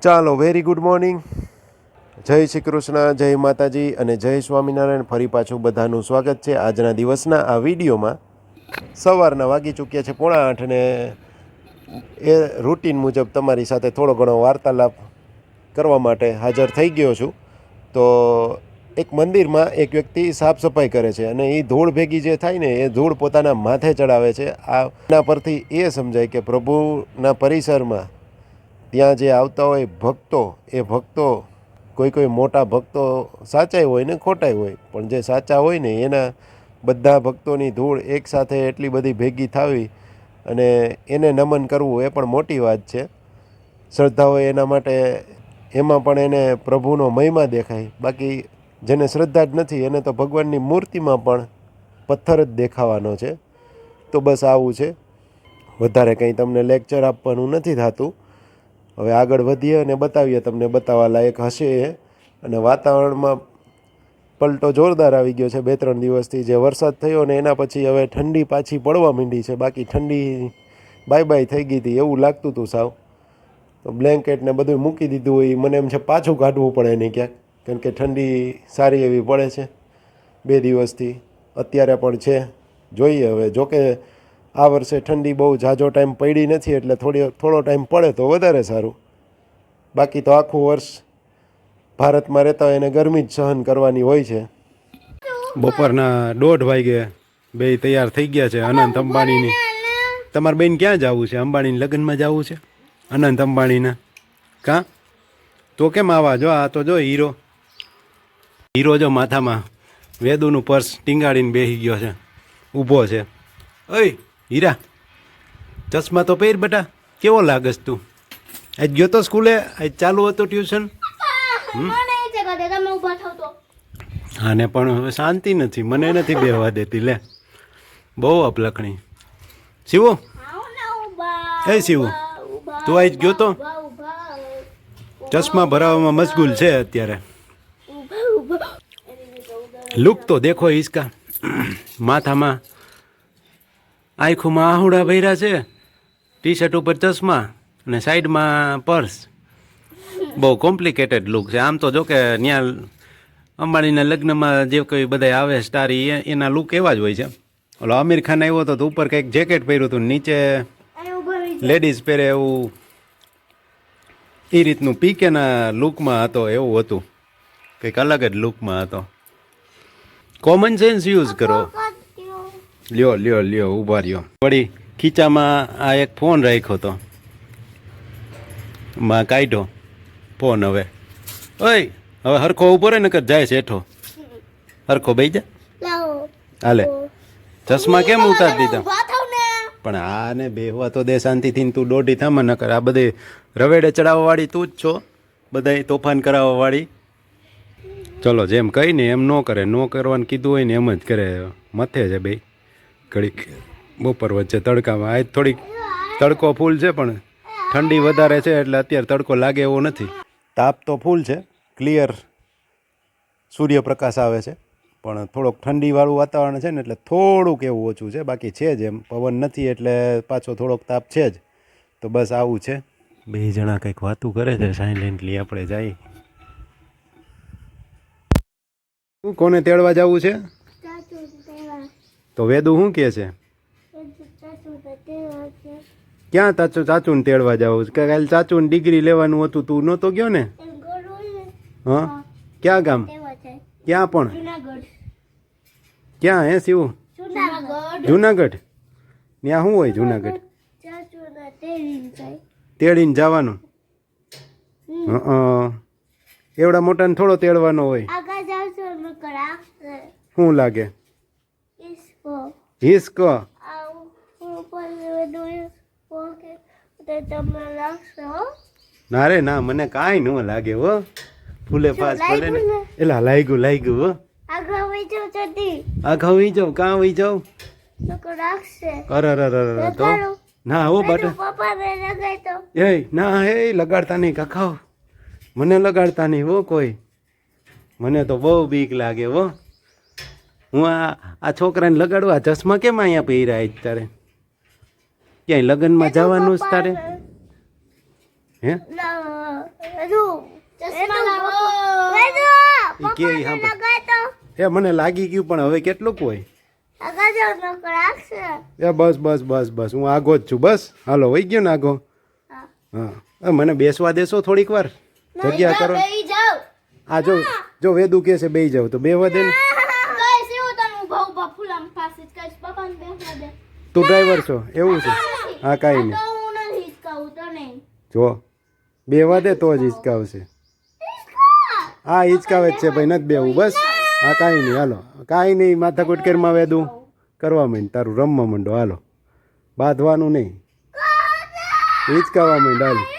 ચાલો very good morning, જય શ્રી કૃષ્ણ, જય માતાજી અને જય સ્વામિનારાયણ. ફરી પાછું બધાનું સ્વાગત છે આજના દિવસના આ વિડીયોમાં. સવારના વાગી ચૂક્યા છે 7:30 અને એ રૂટીન મુજબ તમારી સાથે થોડો ઘણો વાર્તાલાપ કરવા માટે હાજર થઈ ગયો છું. તો એક મંદિરમાં એક વ્યક્તિ સાફ સફાઈ કરે છે અને એ ધૂળ ભેગી જે થાય ને એ ધૂળ પોતાના માથે ચડાવે છે. આના પરથી એ સમજાય કે પ્રભુના પરિસરમાં ત્યાં જે આવતા હોય ભક્તો, એ ભક્તો કોઈ મોટા ભક્તો સાચાય હોય ને ખોટાય હોય, પણ જે સાચા હોય ને એના બધા ભક્તોની ધૂળ એકસાથે એટલી બધી ભેગી થવી અને એને નમન કરવું એ પણ મોટી વાત છે. શ્રદ્ધા હોય એના માટે એમાં પણ એને પ્રભુનો મહિમા દેખાય. બાકી જેને શ્રદ્ધા જ નથી એને તો ભગવાનની મૂર્તિમાં પણ પથ્થર જ દેખાવાનો છે. તો બસ આવું છે, વધારે કંઈ તમને લેક્ચર આપવાનું નથી થતું. હવે આગળ વધીએ અને બતાવીએ, તમને બતાવવા લાયક હશે એ. અને વાતાવરણમાં પલટો જોરદાર આવી ગયો છે 2-3 દિવસથી. જે વરસાદ થયો ને એના પછી હવે ઠંડી પાછી પડવા માંડી છે. બાકી ઠંડી બાય બાય થઈ ગઈ હતી એવું લાગતું હતું સાવ. તો બ્લેન્કેટ ને બધું મૂકી દીધું હોય, મને એમ છે પાછું કાઢવું પડે નહીં ક્યાંક, કારણ કે ઠંડી સારી એવી પડે છે 2 દિવસથી. અત્યારે પણ છે, જોઈએ હવે. જોકે આ વર્ષે ઠંડી બહુ ઝાઝો ટાઈમ પડી નથી, એટલે થોડો ટાઈમ પડે તો વધારે સારું. બાકી તો આખું વર્ષ ભારતમાં રહેતા હોય એને ગરમી જ સહન કરવાની હોય છે. બપોરના 1:30 વાગે બે તૈયાર થઈ ગયા છે. અનંત અંબાણીની, તમારા બેન ક્યાં જવું છે? અંબાણીની લગ્નમાં જવું છે અનંત અંબાણીના. કાં તો કેમ આવા? જો આ તો જો હીરો જો માથામાં વેદુનું પર્સ ટીંગાડીને બેસી ગયો છે, ઊભો છે. ઓય હીરા, ચશ્મા તો પહેર બેટા, કેવો લાગસ તું? આજ ગયો તો સ્કૂલે? આજ ચાલુ હતું ટ્યુશન? આને પણ હવે શાંતિ નથી, મને નથી બેહવા દેતી. લે બહુ અપલખણી. શિવો, એ શિવો, તું આજ ગયો તો? ચશ્મા ભરાવામાં મશગુલ છે અત્યારે. લુક તો દેખો ઈસકા, માથામાં આંખોમાં આહુડા ભર્યા છે, ટી શર્ટ ઉપર ચશ્મા અને સાઈડમાં પર્સ. બહુ કોમ્પ્લિકેટેડ લુક છે. આમ તો જો કે ત્યાં અંબાણીના લગ્નમાં જે કોઈ બધા આવે સ્ટાર એના લુક એવા જ હોય છે. ઓલો આમિર ખાન આવ્યો હતો તો ઉપર કંઈક જેકેટ પહેર્યું હતું, નીચે લેડીઝ પહેરે એવું, એ રીતનું પીકેના લુકમાં હતો, એવું હતું. કંઈક અલગ જ લુકમાં હતો. કોમન સેન્સ યુઝ કરો. લ્યો ઊભા રહ્યો. વળી ખીચામાં આ એક ફોન રાખ્યો હતો, માં કાઢ્યો ફોન. હવે હવે હરખો ઊભો રહે નકર જાય છે હેઠો. હરખો બેસી જા. હાલે, ચશ્મા કેમ ઉતારી દીધા? પણ આને બેહવા તો દે શાંતિથી. તું દોઢી થામાં નકર આ બધી રવેડે ચડાવવા વાળી તું જ છો, બધાય તોફાન કરાવવા વાળી. ચલો, જેમ કહીને એમ ન કરે, ન કરવાનું કીધું હોય ને એમ જ કરે. મથે છે બે ઘડીક બપોર વચ્ચે તડકામાં. આજ થોડીક તડકો ફૂલ છે પણ ઠંડી વધારે છે, એટલે અત્યારે તડકો લાગે એવો નથી. તાપ તો ફૂલ છે, ક્લિયર સૂર્યપ્રકાશ આવે છે, પણ થોડોક ઠંડીવાળું વાતાવરણ છે ને એટલે થોડુંક એવું ઓછું છે. બાકી છે જ, એમ પવન નથી એટલે પાછો થોડોક તાપ છે જ. તો બસ આવું છે. બે જણા કંઈક વાતું કરે છે સાયલેન્ટલી. આપણે જઈએ. કોને તેડવા જવું છે? તો વેદુ શું કહે છે? ક્યાં ચાચુને તેડવા જવું છે? કાલે ચાચુને ડિગ્રી લેવાનું હતું, તું નહોતો ગયો ને? હા, ક્યાં ગામ? ક્યાં પણ? ક્યાં હે શિવ? જુનાગઢ. ત્યાં શું હોય જુનાગઢ? તેડીને જવાનું? એવડા મોટાને થોડો તેડવાનો હોય. શું લાગે? હિસકો. ના રે ના, મને કાંઈ ન લાગે હો. ફૂલે ફાસ ફૂલે ને. એલા લાગ્યું હો. આઘા વહી જાવ. કાં વહી જાવ? અરે તો ના હો બાટા. એ ના, હે લગાડતા નહીં કાખાઓ, મને લગાડતા નહીં હો કોઈ. મને તો બહુ બીક લાગે હો. હું આ છોકરાને લગાડું. આ ચશ્મા કેમ અહીંયા પહેર્યા? તારે ક્યાંય લગ્નમાં જવાનું જ તારે? હે ઈ કે ઈ સાંભળ એ મને લાગી ગયું પણ હવે કેટલુંક હોય એ બસ હું આગો જ છું બસ હાલો વહી ગયો ને આગો હા મને બેસવા દેશો થોડીક વાર જગ્યા કરો આ જો વેદુ કે છે બેહી જાવ તો બેહવા દે ને તું ડ્રાઈવર છો એવું છે હા કાંઈ નહીં જો બેહવા દે તો જ હિંચકાવશે હા હિંચકાવે જ છે ભાઈ નથી બેવું બસ હા કાંઈ નહીં હાલો કાંઈ નહીં માથાકૂટ કરીમાં વેદું કરવા માંડ તારું રમવા માંડો હાલો બાંધવાનું નહીં હિંચકાવા માંડ હાલ